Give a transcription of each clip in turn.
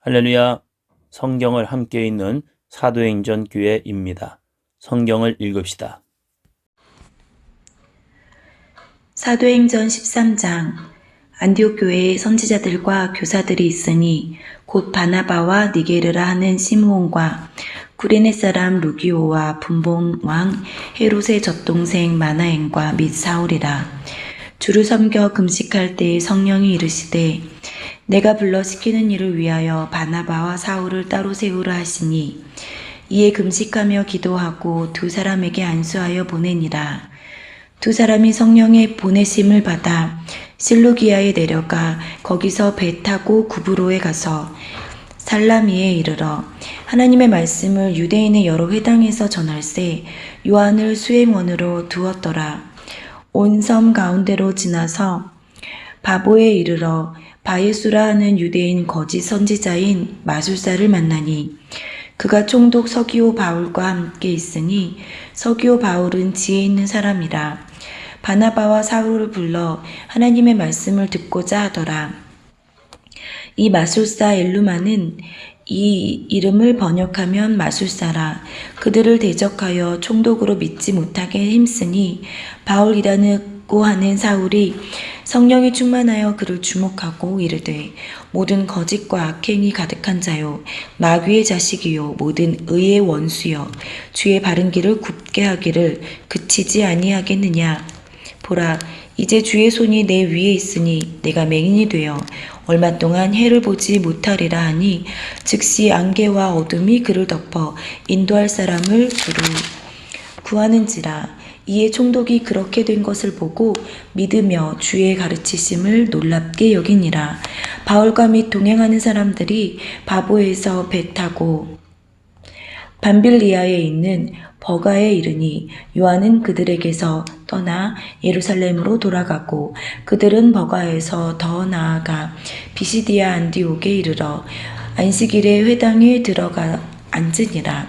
할렐루야. 성경을 함께 읽는 사도행전 교회입니다. 성경을 읽읍시다. 사도행전 13장. 안디옥 교회에 선지자들과 교사들이 있으니 곧 바나바와 니게르라 하는 시므온과 구레네 사람 루기오와 분봉 왕 헤롯의 젖동생 마나엔과 및 사울이라. 주를 섬겨 금식할 때에 성령이 이르시되 내가 불러 시키는 일을 위하여 바나바와 사울을 따로 세우라 하시니 이에 금식하며 기도하고 두 사람에게 안수하여 보내니라. 두 사람이 성령의 보내심을 받아 실루기아에 내려가 거기서 배 타고 구브로에 가서 살라미에 이르러 하나님의 말씀을 유대인의 여러 회당에서 전할세 요한을 수행원으로 두었더라. 온 섬 가운데로 지나서 바보에 이르러 바예수라 하는 유대인 거짓 선지자인 마술사를 만나니 그가 총독 서기오 바울과 함께 있으니 서기오 바울은 지혜 있는 사람이라. 바나바와 사울을 불러 하나님의 말씀을 듣고자 하더라. 이 마술사 엘루마는 이 이름을 번역하면 마술사라. 그들을 대적하여 총독으로 믿지 못하게 힘쓰니 바울이라고 하는 사울이 성령이 충만하여 그를 주목하고 이르되 모든 거짓과 악행이 가득한 자요 마귀의 자식이요 모든 의의 원수여 주의 바른 길을 굽게 하기를 그치지 아니하겠느냐. 보라 이제 주의 손이 내 위에 있으니 내가 맹인이 되어 얼마 동안 해를 보지 못하리라 하니 즉시 안개와 어둠이 그를 덮어 인도할 사람을 두루 구하는지라. 이에 총독이 그렇게 된 것을 보고 믿으며 주의 가르치심을 놀랍게 여기니라. 바울과 및 동행하는 사람들이 바보에서 배 타고 밤빌리아에 있는 버가에 이르니 요한은 그들에게서 떠나 예루살렘으로 돌아가고 그들은 버가에서 더 나아가 비시디아 안디옥에 이르러 안식일에 회당에 들어가 앉으니라.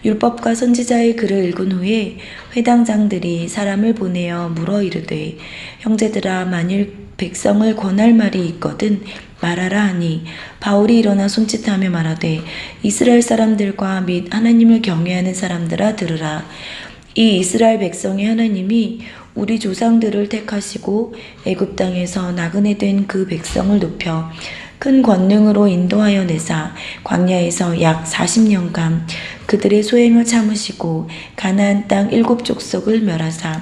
율법과 선지자의 글을 읽은 후에 회당장들이 사람을 보내어 물어 이르되 형제들아 만일 백성을 권할 말이 있거든 말하라 하니 바울이 일어나 손짓하며 말하되 이스라엘 사람들과 및 하나님을 경외하는 사람들아 들으라. 이 이스라엘 백성의 하나님이 우리 조상들을 택하시고 애굽 땅에서 나그네 된 그 백성을 높여 큰 권능으로 인도하여 내사 광야에서 약 40년간 그들의 소행을 참으시고 가나안 땅 7족속을 멸하사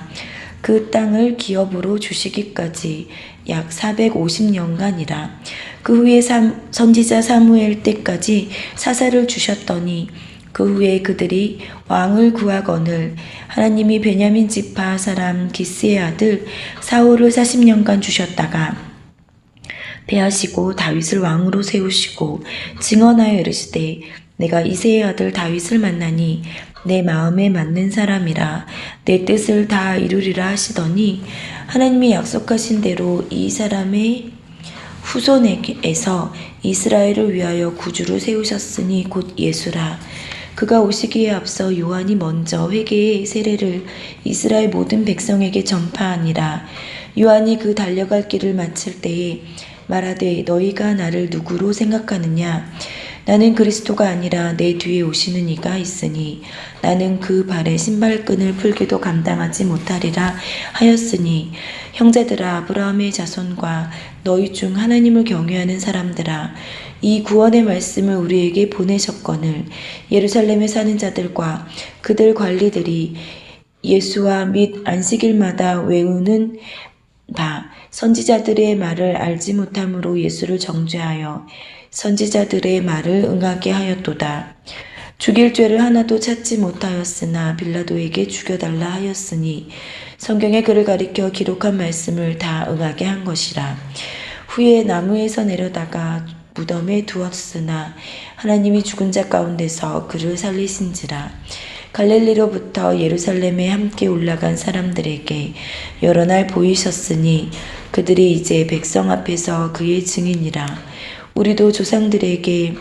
그 땅을 기업으로 주시기까지 약 450년간이라. 그 후에 선지자 사무엘 때까지 사사를 주셨더니 그 후에 그들이 왕을 구하거늘 하나님이 베냐민 지파 사람 기스의 아들 사울을 40년간 주셨다가 배하시고 다윗을 왕으로 세우시고 증언하여 이르시되 내가 이새의 아들 다윗을 만나니 내 마음에 맞는 사람이라 내 뜻을 다 이루리라 하시더니 하나님이 약속하신 대로 이 사람의 후손에게서 이스라엘을 위하여 구주를 세우셨으니 곧 예수라. 그가 오시기에 앞서 요한이 먼저 회개의 세례를 이스라엘 모든 백성에게 전파하니라. 요한이 그 달려갈 길을 마칠 때에 말하되 너희가 나를 누구로 생각하느냐. 나는 그리스도가 아니라 내 뒤에 오시는 이가 있으니 나는 그 발에 신발끈을 풀기도 감당하지 못하리라 하였으니 형제들아 아브라함의 자손과 너희 중 하나님을 경외하는 사람들아 이 구원의 말씀을 우리에게 보내셨거늘 예루살렘에 사는 자들과 그들 관리들이 예수와 및 안식일마다 외우는 바 선지자들의 말을 알지 못함으로 예수를 정죄하여 선지자들의 말을 응하게 하였도다. 죽일 죄를 하나도 찾지 못하였으나 빌라도에게 죽여달라 하였으니 성경에 그를 가리켜 기록한 말씀을 다 응하게 한 것이라. 후에 나무에서 내려다가 무덤에 두었으나 하나님이 죽은 자 가운데서 그를 살리신지라. 갈릴리로부터 예루살렘에 함께 올라간 사람들에게 여러 날 보이셨으니 그들이 이제 백성 앞에서 그의 증인이라. 우리도 조상들에게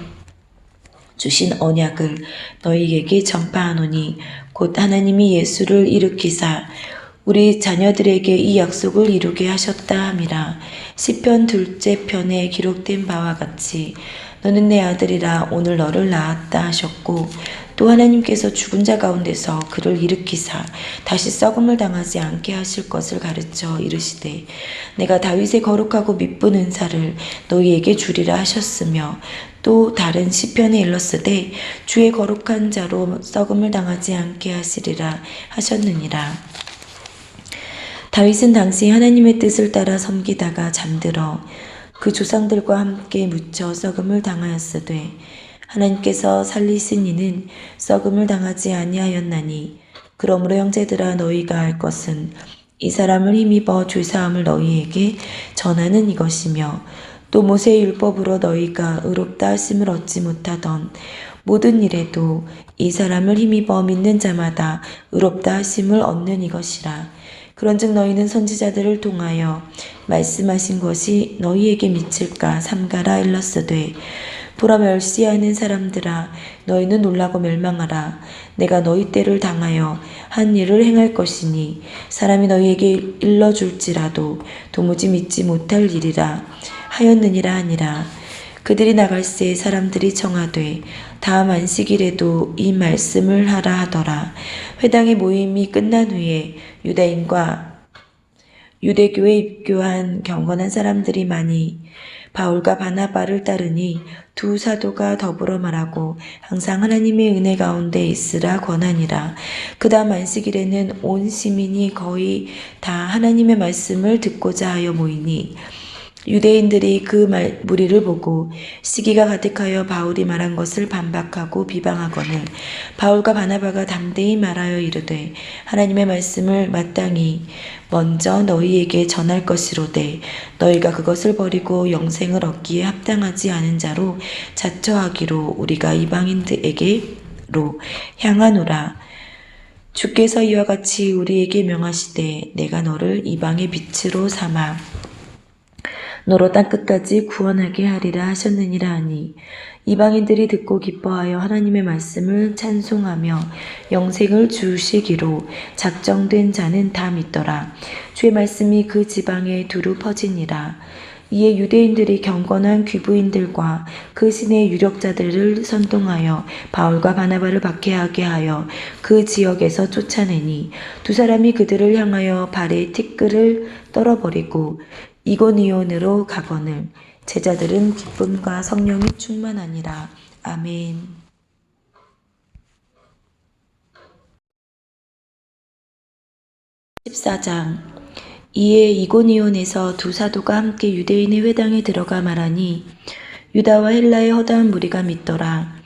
주신 언약을 너희에게 전파하노니 곧 하나님이 예수를 일으키사 우리 자녀들에게 이 약속을 이루게 하셨다 함이라. 시편 2째 편에 기록된 바와 같이 너는 내 아들이라 오늘 너를 낳았다 하셨고 또 하나님께서 죽은 자 가운데서 그를 일으키사 다시 썩음을 당하지 않게 하실 것을 가르쳐 이르시되 내가 다윗의 거룩하고 미쁜 은사를 너희에게 주리라 하셨으며 또 다른 시편에 일렀으되 주의 거룩한 자로 썩음을 당하지 않게 하시리라 하셨느니라. 다윗은 당시 하나님의 뜻을 따라 섬기다가 잠들어 그 조상들과 함께 묻혀 썩음을 당하였으되 하나님께서 살리신 이는 썩음을 당하지 아니하였나니 그러므로 형제들아 너희가 알 것은 이 사람을 힘입어 죄사함을 너희에게 전하는 이것이며 또 모세의 율법으로 너희가 의롭다 하심을 얻지 못하던 모든 일에도 이 사람을 힘입어 믿는 자마다 의롭다 하심을 얻는 이것이라. 그런즉 너희는 선지자들을 통하여 말씀하신 것이 너희에게 미칠까 삼가라 일렀으되 보라 멸시하는 사람들아 너희는 놀라고 멸망하라. 내가 너희 때를 당하여 한 일을 행할 것이니 사람이 너희에게 일러줄지라도 도무지 믿지 못할 일이라 하였느니라 하니라. 그들이 나갈새 사람들이 청하되 다음 안식일에도 이 말씀을 하라 하더라. 회당의 모임이 끝난 후에 유대인과 유대교에 입교한 경건한 사람들이 많이 바울과 바나바를 따르니 두 사도가 더불어 말하고 항상 하나님의 은혜 가운데 있으라 권하니라. 그 다음 안식일에는 온 시민이 거의 다 하나님의 말씀을 듣고자 하여 모이니 유대인들이 그 무리를 보고 시기가 가득하여 바울이 말한 것을 반박하고 비방하거늘 바울과 바나바가 담대히 말하여 이르되 하나님의 말씀을 마땅히 먼저 너희에게 전할 것이로되 너희가 그것을 버리고 영생을 얻기에 합당하지 않은 자로 자처하기로 우리가 이방인들에게로 향하노라. 주께서 이와 같이 우리에게 명하시되 내가 너를 이방의 빛으로 삼아 너로 땅끝까지 구원하게 하리라 하셨느니라 하니 이방인들이 듣고 기뻐하여 하나님의 말씀을 찬송하며 영생을 주시기로 작정된 자는 다 믿더라. 주의 말씀이 그 지방에 두루 퍼지니라. 이에 유대인들이 경건한 귀부인들과 그 신의 유력자들을 선동하여 바울과 바나바를 박해하게 하여 그 지역에서 쫓아내니 두 사람이 그들을 향하여 발에 티끌을 떨어버리고 이고니온으로 가거늘 제자들은 기쁨과 성령이 충만하니라. 아멘. 14장. 이에 이고니온에서 두 사도가 함께 유대인의 회당에 들어가 말하니 유다와 헬라의 허다한 무리가 믿더라.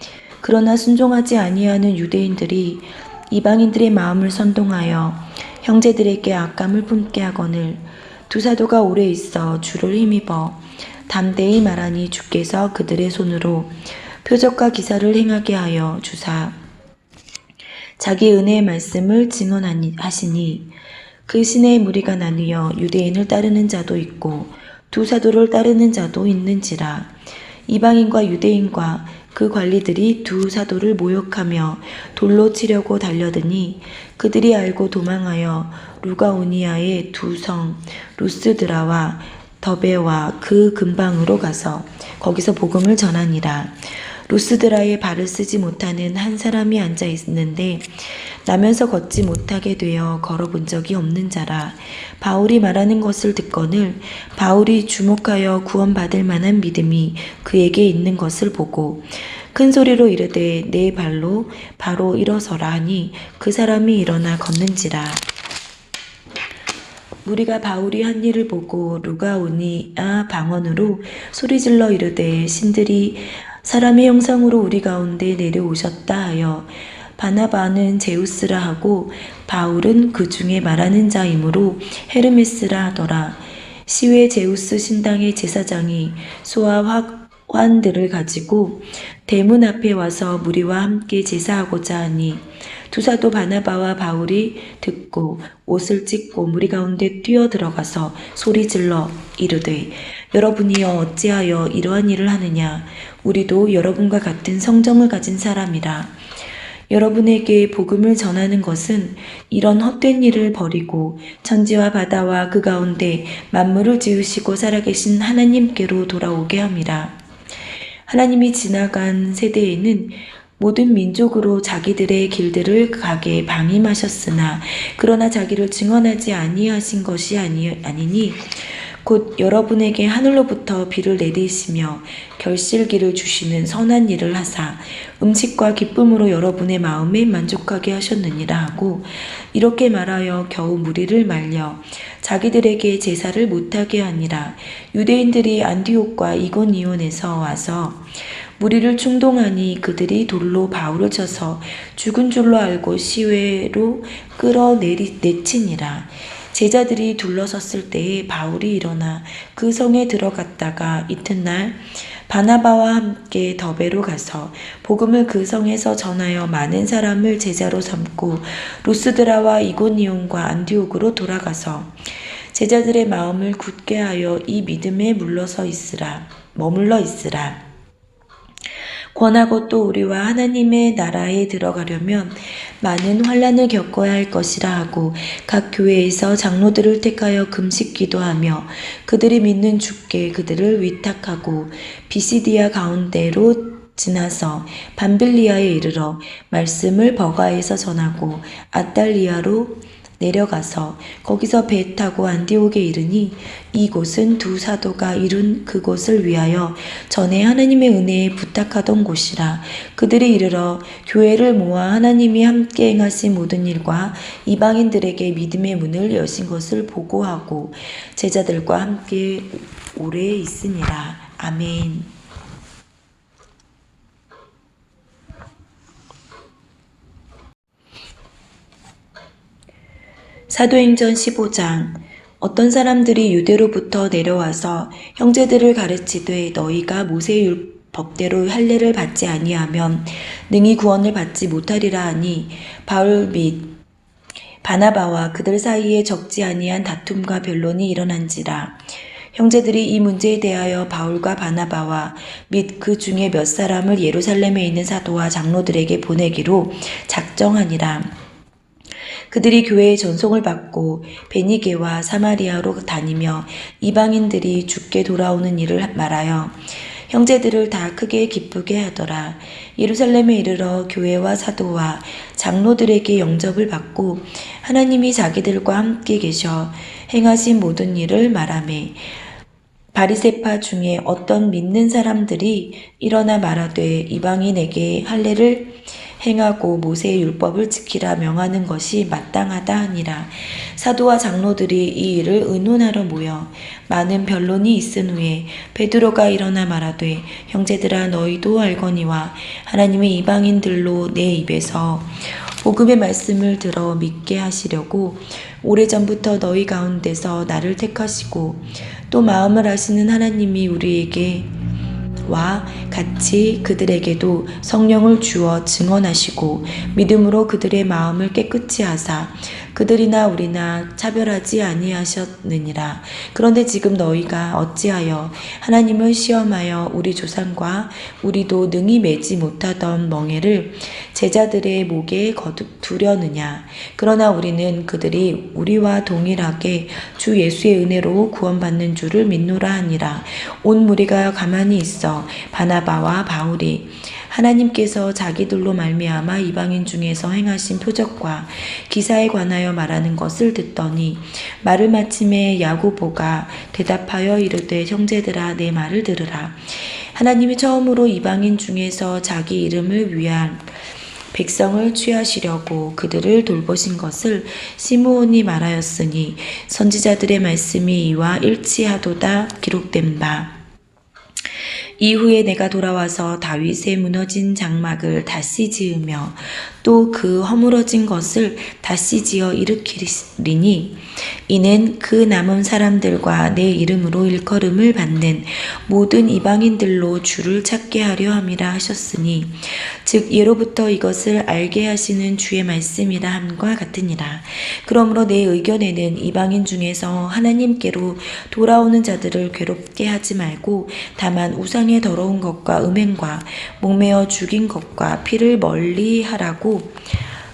그러나 순종하지 아니하는 유대인들이 이방인들의 마음을 선동하여 형제들에게 악감을 품게 하거늘 두 사도가 오래 있어 주를 힘입어 담대히 말하니 주께서 그들의 손으로 표적과 기사를 행하게 하여 주사 자기 은혜의 말씀을 증언하시니 그 시내의 무리가 나뉘어 유대인을 따르는 자도 있고 두 사도를 따르는 자도 있는지라. 이방인과 유대인과 그 관리들이 두 사도를 모욕하며 돌로 치려고 달려드니 그들이 알고 도망하여 루가오니아의 두 성 루스드라와 더베와 그 근방으로 가서 거기서 복음을 전하니라. 루스드라에 발을 쓰지 못하는 한 사람이 앉아 있는데 나면서 걷지 못하게 되어 걸어본 적이 없는 자라. 바울이 말하는 것을 듣거늘 바울이 주목하여 구원받을 만한 믿음이 그에게 있는 것을 보고 큰 소리로 이르되 내 발로 바로 일어서라 하니 그 사람이 일어나 걷는지라. 무리가 바울이 한 일을 보고 루가오니아 방언으로 소리질러 이르되 신들이 사람의 형상으로 우리 가운데 내려오셨다 하여 바나바는 제우스라 하고 바울은 그 중에 말하는 자이므로 헤르메스라 하더라. 시외 제우스 신당의 제사장이 소와 환들을 가지고 대문 앞에 와서 무리와 함께 제사하고자 하니 두 사도 바나바와 바울이 듣고 옷을 찢고 무리 가운데 뛰어들어가서 소리질러 이르되 여러분이여 어찌하여 이러한 일을 하느냐. 우리도 여러분과 같은 성정을 가진 사람이라. 여러분에게 복음을 전하는 것은 이런 헛된 일을 버리고 천지와 바다와 그 가운데 만물을 지으시고 살아계신 하나님께로 돌아오게 함이라. 하나님이 지나간 세대에는 모든 민족으로 자기들의 길들을 가게 방임하셨으나 그러나 자기를 증언하지 아니하신 것이 아니니 곧 여러분에게 하늘로부터 비를 내리시며 결실기를 주시는 선한 일을 하사 음식과 기쁨으로 여러분의 마음에 만족하게 하셨느니라 하고 이렇게 말하여 겨우 무리를 말려 자기들에게 제사를 못하게 하니라. 유대인들이 안디옥과 이고니온에서 와서 무리를 충동하니 그들이 돌로 바울을 쳐서 죽은 줄로 알고 시외로 끌어내치니라. 제자들이 둘러섰을 때에 바울이 일어나 그 성에 들어갔다가 이튿날 바나바와 함께 더베로 가서 복음을 그 성에서 전하여 많은 사람을 제자로 삼고 루스드라와 이고니온과 안디옥으로 돌아가서 제자들의 마음을 굳게 하여 이 믿음에 머물러 있으라. 권하고 또 우리와 하나님의 나라에 들어가려면 많은 환난을 겪어야 할 것이라 하고 각 교회에서 장로들을 택하여 금식 기도하며 그들이 믿는 주께 그들을 위탁하고 비시디아 가운데로 지나서 밤빌리아에 이르러 말씀을 버가에서 전하고 아달리아로 내려가서 거기서 배 타고 안디옥에 이르니 이곳은 두 사도가 이룬 그곳을 위하여 전에 하나님의 은혜에 부탁하던 곳이라. 그들이 이르러 교회를 모아 하나님이 함께 행하신 모든 일과 이방인들에게 믿음의 문을 여신 것을 보고하고 제자들과 함께 오래 있으니라. 아멘. 사도행전 15장. 어떤 사람들이 유대로부터 내려와서 형제들을 가르치되 너희가 모세의 법대로 할례를 받지 아니하면 능히 구원을 받지 못하리라 하니 바울 및 바나바와 그들 사이에 적지 아니한 다툼과 변론이 일어난지라. 형제들이 이 문제에 대하여 바울과 바나바와 및 그 중에 몇 사람을 예루살렘에 있는 사도와 장로들에게 보내기로 작정하니라. 그들이 교회의 전송을 받고 베니게와 사마리아로 다니며 이방인들이 죽게 돌아오는 일을 말하여 형제들을 다 크게 기쁘게 하더라. 예루살렘에 이르러 교회와 사도와 장로들에게 영접을 받고 하나님이 자기들과 함께 계셔 행하신 모든 일을 말하매 바리새파 중에 어떤 믿는 사람들이 일어나 말하되 이방인에게 할례를 행하고 모세의 율법을 지키라 명하는 것이 마땅하다 하니라. 사도와 장로들이 이 일을 의논하러 모여 많은 변론이 있은 후에 베드로가 일어나 말하되 형제들아 너희도 알거니와 하나님의 이방인들로 내 입에서 복음의 말씀을 들어 믿게 하시려고 오래전부터 너희 가운데서 나를 택하시고 또 마음을 아시는 하나님이 우리에게 와 같이 그들에게도 성령을 주어 증언하시고 믿음으로 그들의 마음을 깨끗이 하사 그들이나 우리나 차별하지 아니하셨느니라. 그런데 지금 너희가 어찌하여 하나님을 시험하여 우리 조상과 우리도 능히 매지 못하던 멍에를 제자들의 목에 두려느냐. 그러나 우리는 그들이 우리와 동일하게 주 예수의 은혜로 구원받는 줄을 믿노라 하니라. 온 무리가 가만히 있어 바나바와 바울이 하나님께서 자기들로 말미암아 이방인 중에서 행하신 표적과 기사에 관하여 말하는 것을 듣더니 말을 마침에 야고보가 대답하여 이르되 형제들아 내 말을 들으라. 하나님이 처음으로 이방인 중에서 자기 이름을 위한 백성을 취하시려고 그들을 돌보신 것을 시므온이 말하였으니 선지자들의 말씀이 이와 일치하도다 기록된 바. 이후에 내가 돌아와서 다윗의 무너진 장막을 다시 지으며 또 그 허물어진 것을 다시 지어 일으키리니 이는 그 남은 사람들과 내 이름으로 일컬음을 받는 모든 이방인들로 주를 찾게 하려 함이라 하셨으니 즉 예로부터 이것을 알게 하시는 주의 말씀이라 함과 같으니라. 그러므로 내 의견에는 이방인 중에서 하나님께로 돌아오는 자들을 괴롭게 하지 말고 다만 우상의 더러운 것과 음행과 목매어 죽인 것과 피를 멀리 하라고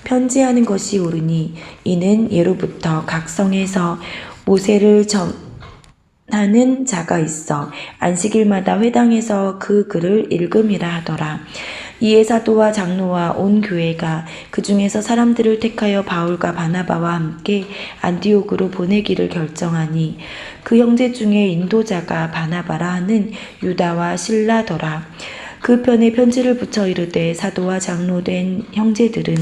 편지하는 것이 옳으니 이는 예로부터 각 성에서 모세를 하는 자가 있어 안식일마다 회당에서 그 글을 읽음이라 하더라. 이에 사도와 장로와 온 교회가 그 중에서 사람들을 택하여 바울과 바나바와 함께 안디옥으로 보내기를 결정하니 그 형제 중에 인도자가 바나바라 하는 유다와 실라더라. 그 편에 편지를 붙여 이르되 사도와 장로된 형제들은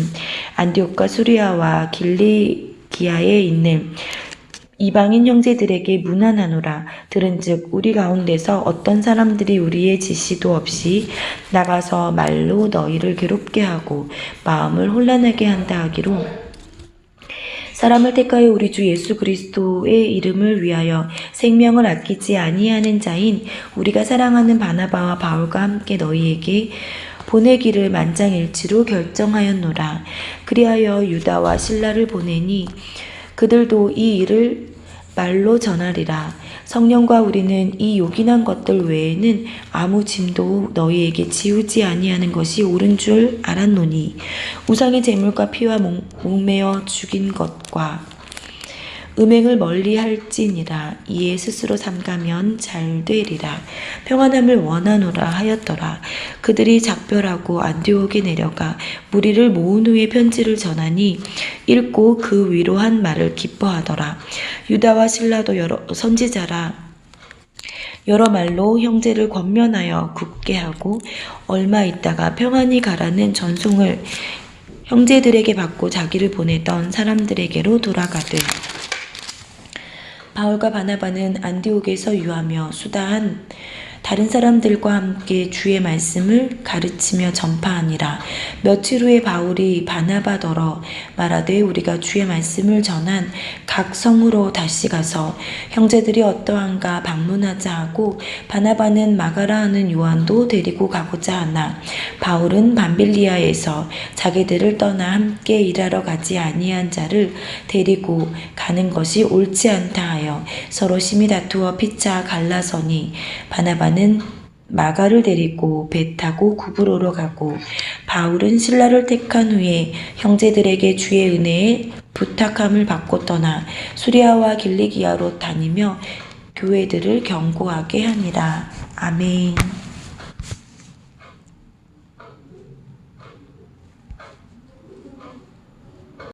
안디옥과 수리아와 길리기아에 있는 이방인 형제들에게 문안하노라. 들은즉 우리 가운데서 어떤 사람들이 우리의 지시도 없이 나가서 말로 너희를 괴롭게 하고 마음을 혼란하게 한다 하기로 사람을 택하여 우리 주 예수 그리스도의 이름을 위하여 생명을 아끼지 아니하는 자인 우리가 사랑하는 바나바와 바울과 함께 너희에게 보내기를 만장일치로 결정하였노라. 그리하여 유다와 실라를 보내니 그들도 이 일을 말로 전하리라. 성령과 우리는 이 요긴한 것들 외에는 아무 짐도 너희에게 지우지 아니하는 것이 옳은 줄 알았노니 우상의 제물과 피와 목매어 죽인 것과 음행을 멀리 할지니라. 이에 스스로 삼가면 잘 되리라. 평안함을 원하노라 하였더라. 그들이 작별하고 안디옥에 내려가 무리를 모은 후에 편지를 전하니 읽고 그 위로한 말을 기뻐하더라. 유다와 실라도 여러 선지자라 여러 말로 형제를 권면하여 굳게 하고 얼마 있다가 평안히 가라는 전송을 형제들에게 받고 자기를 보내던 사람들에게로 돌아가되 바울과 바나바는 안디옥에서 유하며 수다한 다른 사람들과 함께 주의 말씀을 가르치며 전파하니라. 며칠 후에 바울이 바나바더러 말하되 우리가 주의 말씀을 전한 각 성으로 다시 가서 형제들이 어떠한가 방문하자 하고 바나바는 마가라 하는 요한도 데리고 가고자 하나 바울은 밤빌리아에서 자기들을 떠나 함께 일하러 가지 아니한 자를 데리고 가는 것이 옳지 않다 하여 서로 심히 다투어 피차 갈라서니 바나바는 마가를 데리고 배 타고 구브로로 가고 바울은 실라를 택한 후에 형제들에게 주의 은혜에 부탁함을 받고 떠나 수리아와 길리기아로 다니며 교회들을 경고하게 하니라. 아멘.